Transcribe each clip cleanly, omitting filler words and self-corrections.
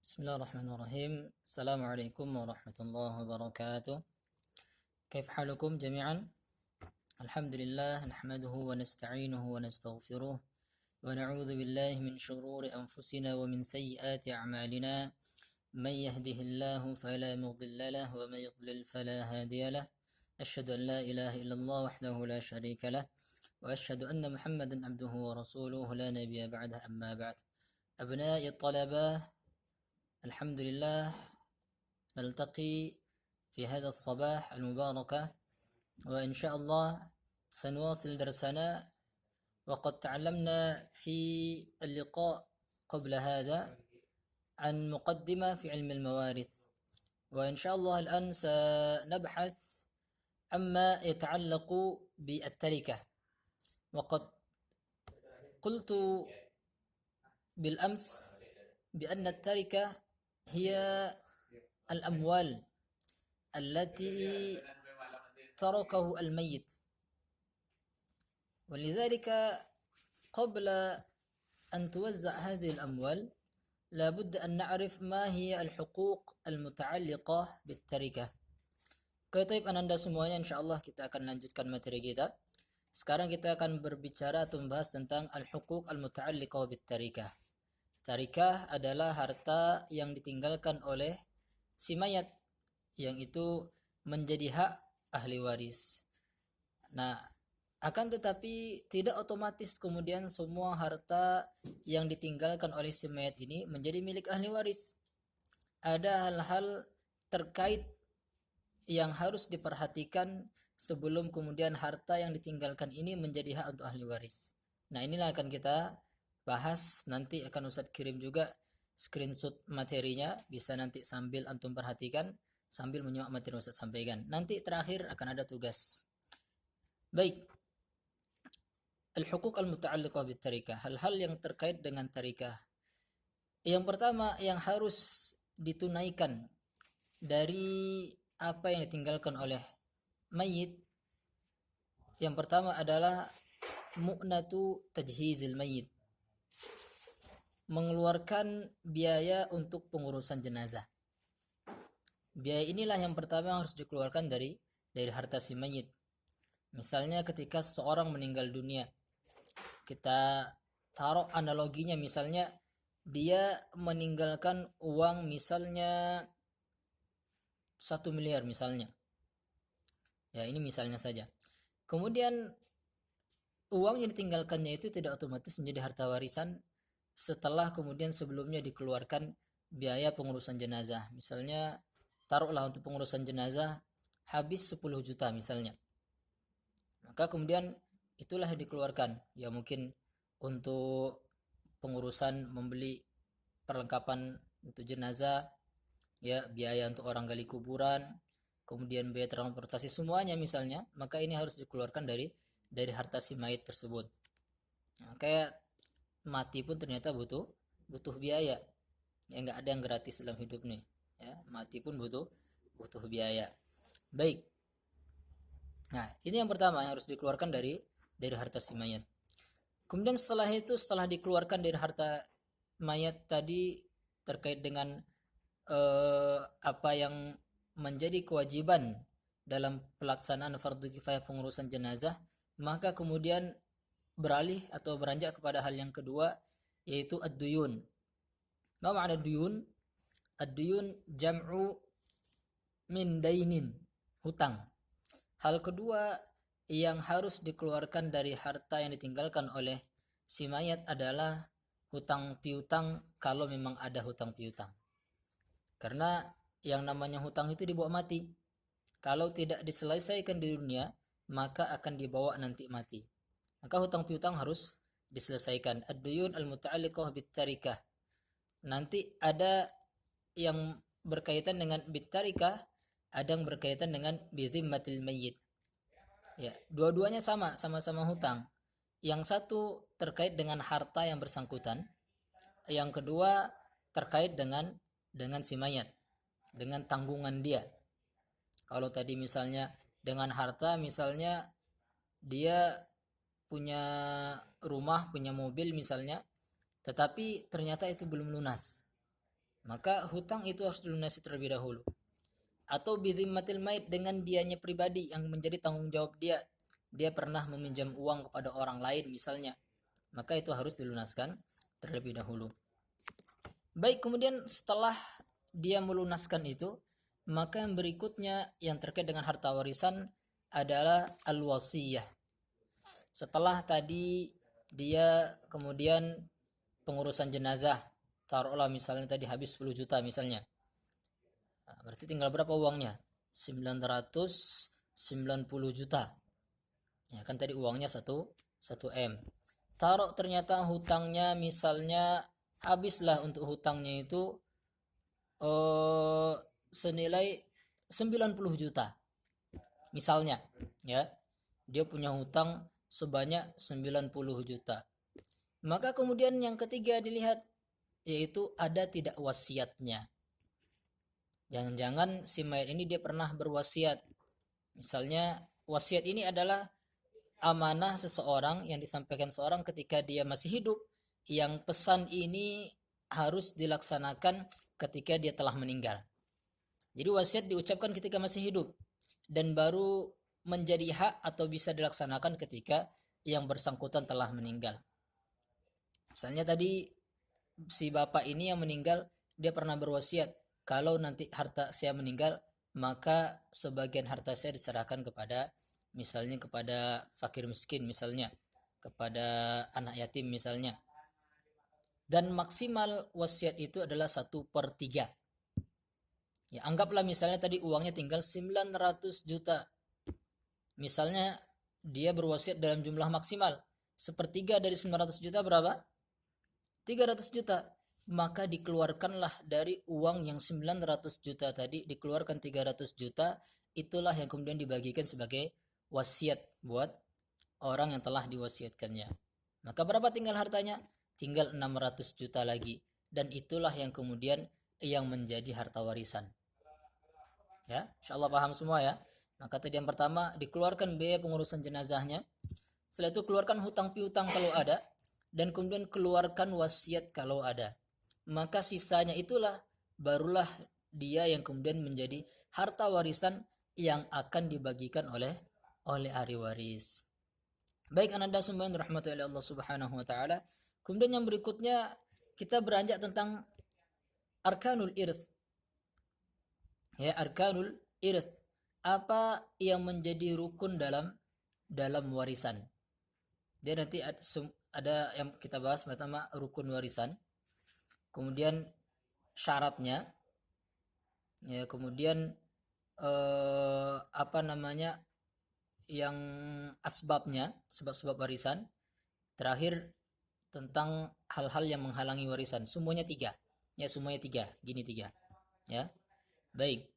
بسم الله الرحمن الرحيم. السلام عليكم ورحمة الله وبركاته. كيف حالكم جميعا؟ الحمد لله، نحمده ونستعينه ونستغفره ونعوذ بالله من شرور أنفسنا ومن سيئات أعمالنا. من يهده الله فلا مضل له ومن يضلل فلا هادي له. أشهد أن لا إله إلا الله وحده لا شريك له وأشهد أن محمدا عبده ورسوله لا نبي بعده. أما بعد، أبناء الطلبة، الحمد لله نلتقي في هذا الصباح المبارك، وإن شاء الله سنواصل درسنا. وقد تعلمنا في اللقاء قبل هذا عن مقدمة في علم الموارث، وإن شاء الله الآن سنبحث عما يتعلق بالتركة. وقد قلت بالأمس بأن التركة هي الأموال التي تركه الميت، ولذلك قبل أن توزع هذه الأموال لابد أن نعرف ما هي الحقوق المتعلقة بالتركة. Oke, taib ananda semuanya, insyaallah kita akan lanjutkan materi kita. Sekarang kita akan berbicara atau membahas tentang al-huquq al-muta'alliqah bit-tarikah. Tarikah adalah harta yang ditinggalkan oleh si mayat, yang itu menjadi hak ahli waris. Nah, akan tetapi tidak otomatis kemudian semua harta yang ditinggalkan oleh si mayat ini menjadi milik ahli waris. Ada hal-hal terkait yang harus diperhatikan sebelum kemudian harta yang ditinggalkan ini menjadi hak untuk ahli waris. Nah, inilah akan kita bahas. Nanti akan Ustadz kirim juga screenshot materinya, bisa nanti sambil antum perhatikan sambil menyimak materi Ustadz sampaikan. Nanti terakhir akan ada tugas. Baik, al-huquq al-muta'alliqah bit-tarikah, hal-hal yang terkait dengan tarikah. Yang pertama yang harus ditunaikan dari apa yang ditinggalkan oleh mayit, yang pertama adalah mu'natu tajhizil mayit, mengeluarkan biaya untuk pengurusan jenazah. Biaya inilah yang pertama harus dikeluarkan dari harta si mayit. Misalnya ketika seseorang meninggal dunia, kita taruh analoginya, misalnya dia meninggalkan uang misalnya 1 miliar misalnya. Ya, ini misalnya saja. Kemudian uang yang ditinggalkannya itu tidak otomatis menjadi harta warisan setelah kemudian sebelumnya dikeluarkan biaya pengurusan jenazah. Misalnya taruhlah untuk pengurusan jenazah habis 10 juta misalnya. Maka kemudian itulah yang dikeluarkan. Ya, mungkin untuk pengurusan membeli perlengkapan untuk jenazah, ya, biaya untuk orang gali kuburan, kemudian biaya transportasi, semuanya misalnya, maka ini harus dikeluarkan dari harta si mayit tersebut. Nah, kayak mati pun ternyata butuh biaya. Ya, nggak ada yang gratis dalam hidup nih. Ya, mati pun butuh biaya. Baik. Nah, ini yang pertama yang harus dikeluarkan dari harta si mayat. Kemudian setelah itu, setelah dikeluarkan dari harta mayat tadi terkait dengan apa yang menjadi kewajiban dalam pelaksanaan fardu kifayah pengurusan jenazah, maka kemudian beralih atau beranjak kepada hal yang kedua, yaitu ad-duyun. Ma makna duyun? Ad-duyun jam'u min dainin, hutang. Hal kedua yang harus dikeluarkan dari harta yang ditinggalkan oleh si mayat adalah hutang piutang, kalau memang ada hutang piutang. Karena yang namanya hutang itu dibawa mati. Kalau tidak diselesaikan di dunia, maka akan dibawa nanti mati. Maka hutang piutang harus diselesaikan. Ad-duyun al-muta'alliqah bit-tarikah. Nanti ada yang berkaitan dengan bit-tarikah, ada yang berkaitan dengan bizimmatil mayyit. Ya, dua-duanya sama-sama hutang. Yang satu terkait dengan harta yang bersangkutan, yang kedua terkait dengan si mayat, dengan tanggungan dia. Kalau tadi misalnya dengan harta, misalnya dia punya rumah, punya mobil misalnya, tetapi ternyata itu belum lunas. maka hutang itu harus dilunasi terlebih dahulu. Atau bizimmatil mait, dengan dianya pribadi yang menjadi tanggung jawab dia. Dia pernah meminjam uang kepada orang lain misalnya, maka itu harus dilunaskan terlebih dahulu. Baik, kemudian setelah dia melunaskan itu, maka yang berikutnya yang terkait dengan harta warisan adalah al-wasiyah. Setelah tadi dia kemudian pengurusan jenazah, taruhlah misalnya tadi habis 10 juta misalnya. Nah, berarti tinggal berapa uangnya? 990 juta. Ya kan tadi uangnya 1 M. Taruh ternyata hutangnya misalnya habislah untuk hutangnya itu senilai 90 juta. Misalnya, ya. Dia punya hutang sebanyak 90 juta. Maka kemudian yang ketiga dilihat, yaitu ada tidak wasiatnya. Jangan-jangan si mayat ini dia pernah berwasiat. Misalnya wasiat ini adalah amanah seseorang yang disampaikan seorang ketika dia masih hidup, yang pesan ini harus dilaksanakan ketika dia telah meninggal. Jadi wasiat diucapkan ketika masih hidup dan baru menjadi hak atau bisa dilaksanakan ketika yang bersangkutan telah meninggal. Misalnya tadi si bapak ini yang meninggal, dia pernah berwasiat, kalau nanti harta saya meninggal, maka sebagian harta saya diserahkan kepada misalnya kepada fakir miskin, misalnya kepada anak yatim misalnya. Dan maksimal wasiat itu adalah 1/3. Ya, anggaplah misalnya tadi uangnya tinggal 900 juta. Misalnya dia berwasiat dalam jumlah maksimal. 1/3 dari 900 juta berapa? 300 juta. Maka dikeluarkanlah dari uang yang 900 juta tadi, dikeluarkan 300 juta. Itulah yang kemudian dibagikan sebagai wasiat buat orang yang telah diwasiatkannya. Maka berapa tinggal hartanya? Tinggal 600 juta lagi. Dan itulah yang kemudian yang menjadi harta warisan. Ya, insyaallah paham semua ya. Maka tadi yang pertama dikeluarkan biaya pengurusan jenazahnya. Setelah itu keluarkan hutang piutang kalau ada, dan kemudian keluarkan wasiat kalau ada. Maka sisanya itulah barulah dia yang kemudian menjadi harta warisan yang akan dibagikan oleh ahli waris. Baik ananda semua yang dirahmati oleh Allah Subhanahu wa taala. Kemudian yang berikutnya kita beranjak tentang arkanul irth. Ya, arkanul irth. Apa yang menjadi rukun dalam warisan? Dia nanti ada yang kita bahas pertama rukun warisan. Kemudian syaratnya, ya, kemudian yang asbabnya, sebab-sebab warisan. Terakhir tentang hal-hal yang menghalangi warisan. Semuanya 3. Ya, semuanya 3. Gini 3. Ya. Baik.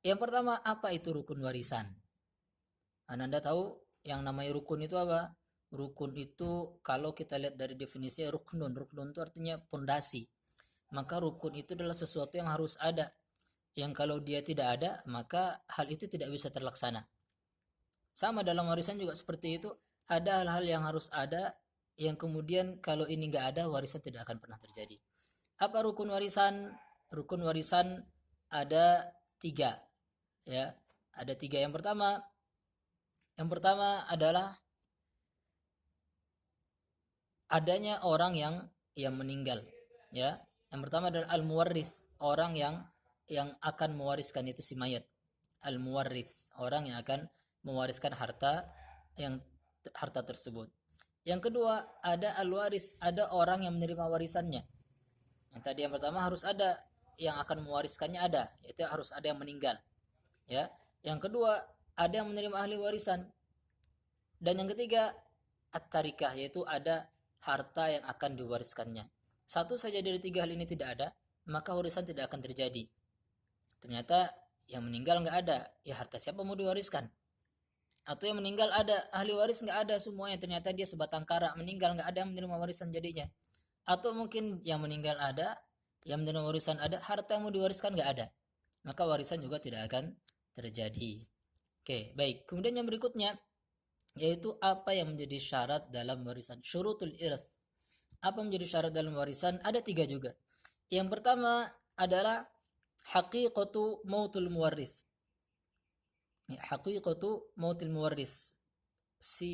Yang pertama, apa itu rukun warisan? Anda tahu yang namanya rukun itu apa? Rukun itu kalau kita lihat dari definisinya ruknun itu artinya pondasi. Maka rukun itu adalah sesuatu yang harus ada. Yang kalau dia tidak ada, maka hal itu tidak bisa terlaksana. Sama dalam warisan juga seperti itu. Ada hal-hal yang harus ada, yang kemudian kalau ini nggak ada, warisan tidak akan pernah terjadi. Apa rukun warisan? Rukun warisan ada 3. Ya, ada 3. Yang pertama adalah adanya orang yang meninggal. Ya, yang pertama adalah al-muwarris, orang yang akan mewariskan itu si mayat. Al-muwarris, orang yang akan mewariskan harta tersebut. Yang kedua, ada al-waris, ada orang yang menerima warisannya. Yang tadi yang pertama harus ada yang akan mewariskannya, ada, yaitu harus ada yang meninggal. Ya. Yang kedua, ada yang menerima ahli warisan. Dan yang ketiga, at-tarikah, yaitu ada harta yang akan diwariskannya. Satu saja dari 3 hal ini tidak ada, maka warisan tidak akan terjadi. Ternyata yang meninggal nggak ada, ya harta siapa mau diwariskan? Atau yang meninggal ada, ahli waris nggak ada semuanya, ternyata dia sebatang kara, meninggal nggak ada yang menerima warisan jadinya. Atau mungkin yang meninggal ada, yang menerima warisan ada, harta yang mau diwariskan nggak ada, maka warisan juga tidak akan terjadi. Oke, baik. Kemudian yang berikutnya, yaitu apa yang menjadi syarat dalam warisan. Syurutul irth. Apa menjadi syarat dalam warisan? Ada 3 juga. Yang pertama adalah haqiqatu mautul muwarris. Haqiqatu mautil muwarris. Si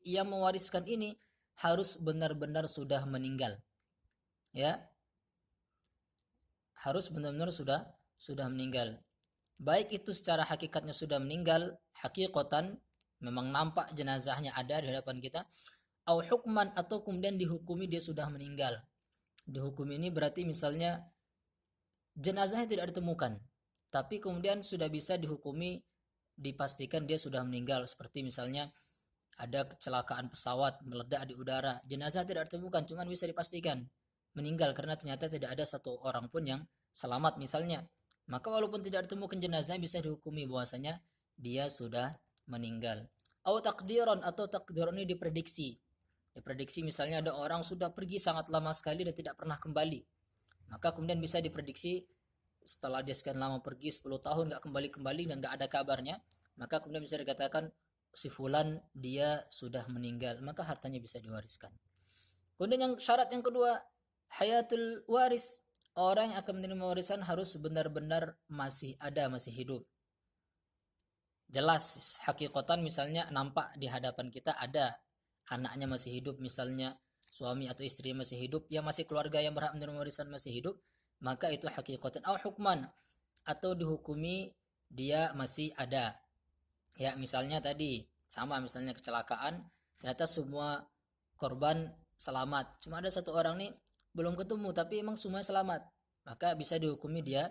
yang mewariskan ini harus benar-benar sudah meninggal. Ya, harus benar-benar sudah meninggal. Baik itu secara hakikatnya sudah meninggal, hakikatan memang nampak jenazahnya ada di hadapan kita, au hukman atau kemudian dihukumi dia sudah meninggal. Dihukum ini berarti misalnya jenazahnya tidak ditemukan, tapi kemudian sudah bisa dihukumi, dipastikan dia sudah meninggal, seperti misalnya ada kecelakaan pesawat meledak di udara, jenazah tidak ditemukan, cuma bisa dipastikan meninggal karena ternyata tidak ada satu orang pun yang selamat misalnya, maka walaupun tidak ditemukan jenazah bisa dihukumi bahwasanya dia sudah meninggal. Atau takdiran, atau takdiran ini diprediksi misalnya ada orang sudah pergi sangat lama sekali dan tidak pernah kembali, maka kemudian bisa diprediksi setelah dia sekian lama pergi 10 tahun nggak kembali dan nggak ada kabarnya, maka kemudian bisa dikatakan si fulan dia sudah meninggal, maka hartanya bisa diwariskan. Kemudian yang syarat yang kedua, hayatul waris, orang yang akan menerima warisan harus benar-benar masih ada, masih hidup. Jelas hakikatan misalnya nampak di hadapan kita ada anaknya masih hidup, misalnya suami atau istri masih hidup, yang masih keluarga yang berhak menerima warisan masih hidup, maka itu hakikatan. Au hukman, atau dihukumi dia masih ada. Ya, misalnya tadi sama, misalnya kecelakaan, ternyata semua korban selamat, cuma ada satu orang nih belum ketemu tapi emang semuanya selamat, maka bisa dihukumi dia